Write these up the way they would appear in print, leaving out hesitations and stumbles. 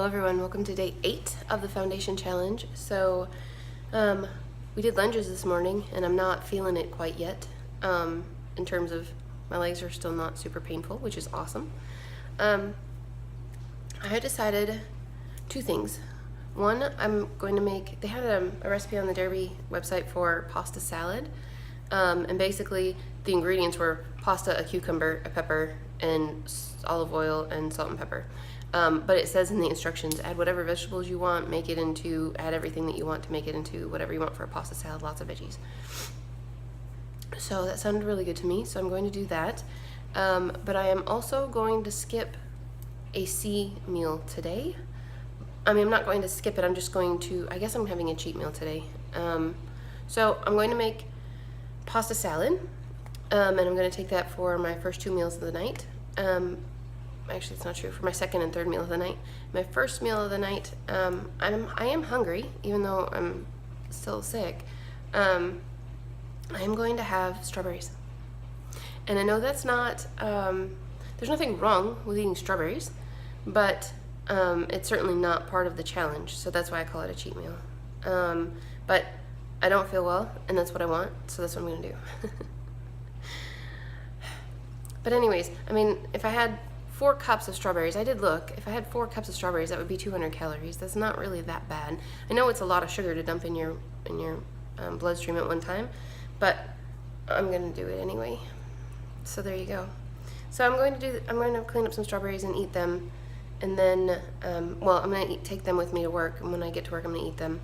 Hello everyone, welcome to day 8 of the foundation challenge. So we did lunges this morning and I'm not feeling it quite yet in terms of my legs are still not super painful, which is awesome. I had decided two things. One, I'm going to make, they had a recipe on the Derby website for pasta salad, and basically the ingredients were pasta, a cucumber, a pepper, and olive oil and salt and pepper. But it says in the instructions, add whatever vegetables you want, add everything that you want to make it into whatever you want for a pasta salad, lots of veggies. So that sounded really good to me, so I'm going to do that. But I am also going to skip a C meal today. I mean, I'm not going to skip it, I'm just going to, I guess I'm having a cheat meal today. So I'm going to make pasta salad, and I'm going to take that for my first 2 meals of the night. Actually, it's not true, for my second and third meal of the night. My first meal of the night, I am hungry, even though I'm still sick. I am going to have strawberries. And I know that's not, there's nothing wrong with eating strawberries, but it's certainly not part of the challenge, so that's why I call it a cheat meal. But I don't feel well, and that's what I want, so that's what I'm gonna do. But anyways, I mean, if I had 4 cups of strawberries, I did look, if I had 4 cups of strawberries, that would be 200 calories. That's not really that bad. I know it's a lot of sugar to dump in your bloodstream at one time, but I'm gonna do it anyway. So there you go. So I'm going to clean up some strawberries and eat them, and then, well, I'm gonna take them with me to work, and when I get to work, I'm gonna eat them.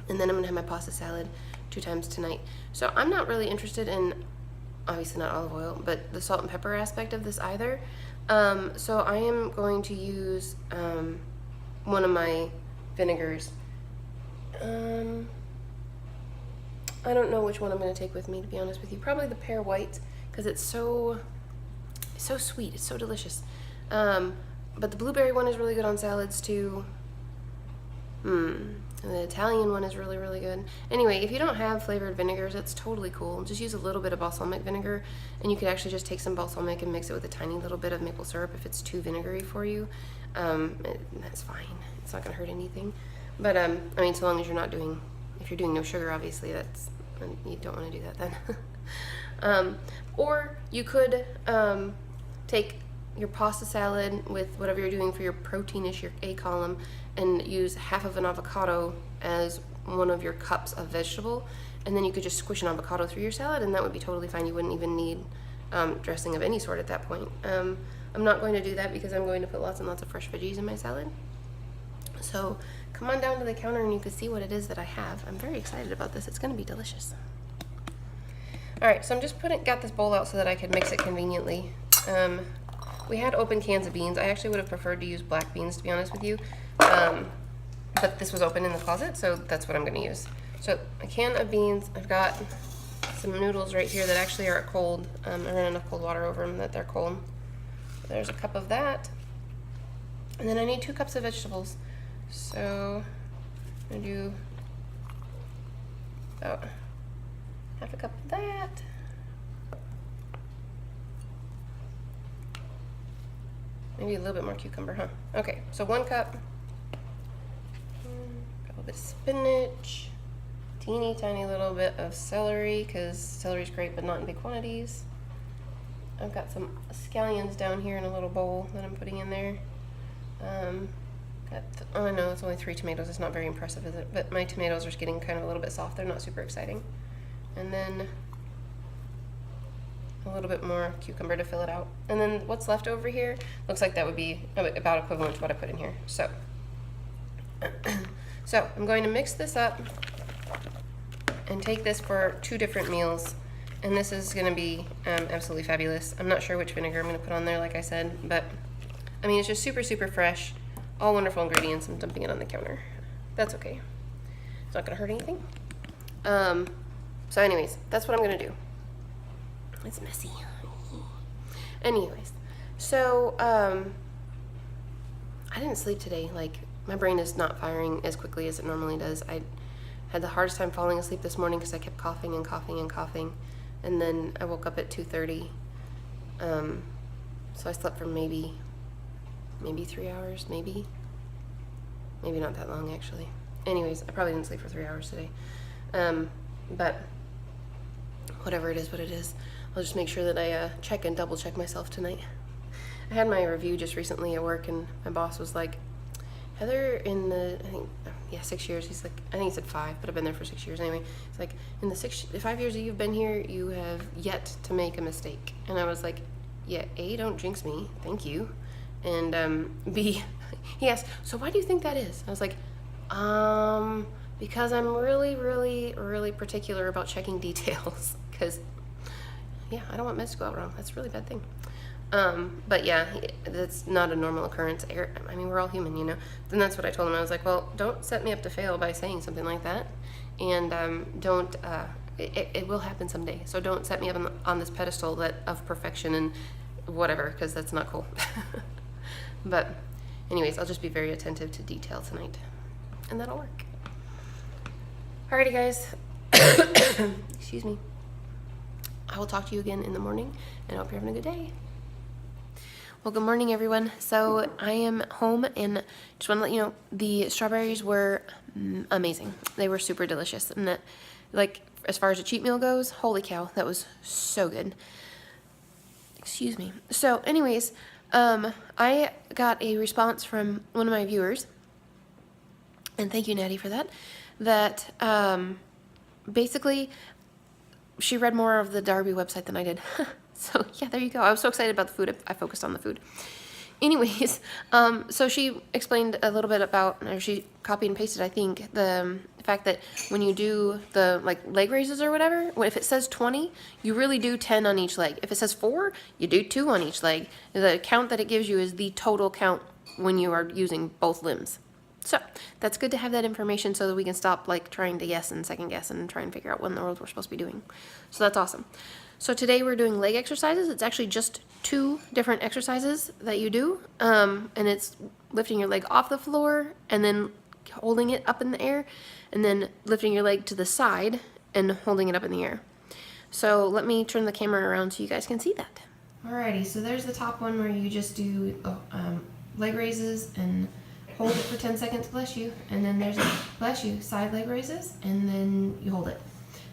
And then I'm gonna have my pasta salad 2 times tonight. So I'm not really interested in, obviously not olive oil, but the salt and pepper aspect of this either. So I am going to use one of my vinegars. I don't know which one I'm going to take with me, to be honest with you. Probably the pear white, because it's so sweet. It's so delicious. But the blueberry one is really good on salads too. And the Italian one is really, really good. Anyway, if you don't have flavored vinegars, that's totally cool. Just use a little bit of balsamic vinegar, and you could actually just take some balsamic and mix it with a tiny little bit of maple syrup if it's too vinegary for you. That's fine. It's not gonna hurt anything. But I mean, so long as you're not doing, if you're doing no sugar, obviously you don't want to do that then. Or you could take your pasta salad with whatever you're doing for your protein-ish, your A column, and use half of an avocado as one of your cups of vegetable, and then you could just squish an avocado through your salad, and that would be totally fine. You wouldn't even need dressing of any sort at that point. I'm not going to do that because I'm going to put lots and lots of fresh veggies in my salad. So come on down to the counter and you can see what it is that I have. I'm very excited about this. It's going to be delicious. All right, so I'm just got this bowl out so that I could mix it conveniently. We had open cans of beans. I actually would have preferred to use black beans, to be honest with you. But this was open in the closet, so that's what I'm going to use. So a can of beans. I've got some noodles right here that actually are cold. I ran enough cold water over them that they're cold. So there's a cup of that. And then I need 2 cups of vegetables. So I'm going to do about half a cup of that. Maybe a little bit more cucumber, huh? Okay, so 1 cup. A little bit of spinach. Teeny tiny little bit of celery, because celery's great but not in big quantities. I've got some scallions down here in a little bowl that I'm putting in there. Oh no, it's only 3 tomatoes. It's not very impressive, is it? But my tomatoes are getting kind of a little bit soft. They're not super exciting. And then a little bit more cucumber to fill it out. And then what's left over here looks like that would be about equivalent to what I put in here. So, so I'm going to mix this up and take this for 2 different meals. And this is going to be absolutely fabulous. I'm not sure which vinegar I'm going to put on there, like I said, but I mean, it's just super, super fresh. All wonderful ingredients. I'm dumping it on the counter. That's okay. It's not going to hurt anything. So anyways, that's what I'm going to do. It's messy. Anyways, so I didn't sleep today. Like, my brain is not firing as quickly as it normally does. I had the hardest time falling asleep this morning because I kept coughing and coughing and coughing, and then I woke up at 2:30. So I slept for maybe 3 hours, maybe. maybe not that long actually. Anyways, I probably didn't sleep for 3 hours today. But whatever it is, what it is. I'll just make sure that I check and double check myself tonight. I had my review just recently at work, and my boss was like, Heather, in the, I think, yeah, 6 years, he's like, I think he said 5, but I've been there for 6 years anyway. It's like, in the 5 years that you've been here, you have yet to make a mistake. And I was like, yeah, A, don't jinx me, thank you. And B, he asked, so why do you think that is? I was like, because I'm really, really, really particular about checking details. Because, yeah, I don't want meds to go out wrong. That's a really bad thing. But yeah, that's not a normal occurrence. I mean, we're all human, you know. Then that's what I told him. I was like, well, don't set me up to fail by saying something like that. And don't, it will happen someday. So don't set me up on this pedestal of perfection and whatever, because that's not cool. But anyways, I'll just be very attentive to detail tonight. And that'll work. Alrighty, guys. Excuse me. I will talk to you again in the morning, and I hope you're having a good day. Well, good morning, everyone. So I am home, and just want to let you know the strawberries were amazing. They were super delicious, and that, like, as far as a cheat meal goes, holy cow, that was so good. Excuse me. So, anyways, I got a response from one of my viewers, and thank you, Natty, for that. That basically, she read more of the Darby website than I did. So yeah, there you go. I was so excited about the food, I focused on the food. Anyways, so she explained a little bit about, or she copied and pasted, I think, the fact that when you do the like leg raises or whatever, if it says 20, you really do 10 on each leg. If it says 4, you do 2 on each leg. The count that it gives you is the total count when you are using both limbs. So that's good to have that information so that we can stop like trying to guess and second guess and try and figure out what in the world we're supposed to be doing. So that's awesome. So today we're doing leg exercises. It's actually just 2 different exercises that you do. And it's lifting your leg off the floor and then holding it up in the air, and then lifting your leg to the side and holding it up in the air. So let me turn the camera around so you guys can see that. Alrighty, so there's the top one where you just do leg raises and hold it for 10 seconds, bless you. And then there's, bless you, side leg raises, and then you hold it.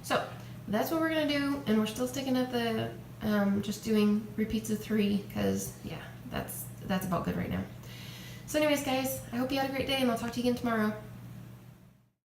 So that's what we're gonna do, and we're still sticking at the just doing repeats of 3, because yeah, that's about good right now. So anyways, guys, I hope you had a great day, and I'll talk to you again tomorrow.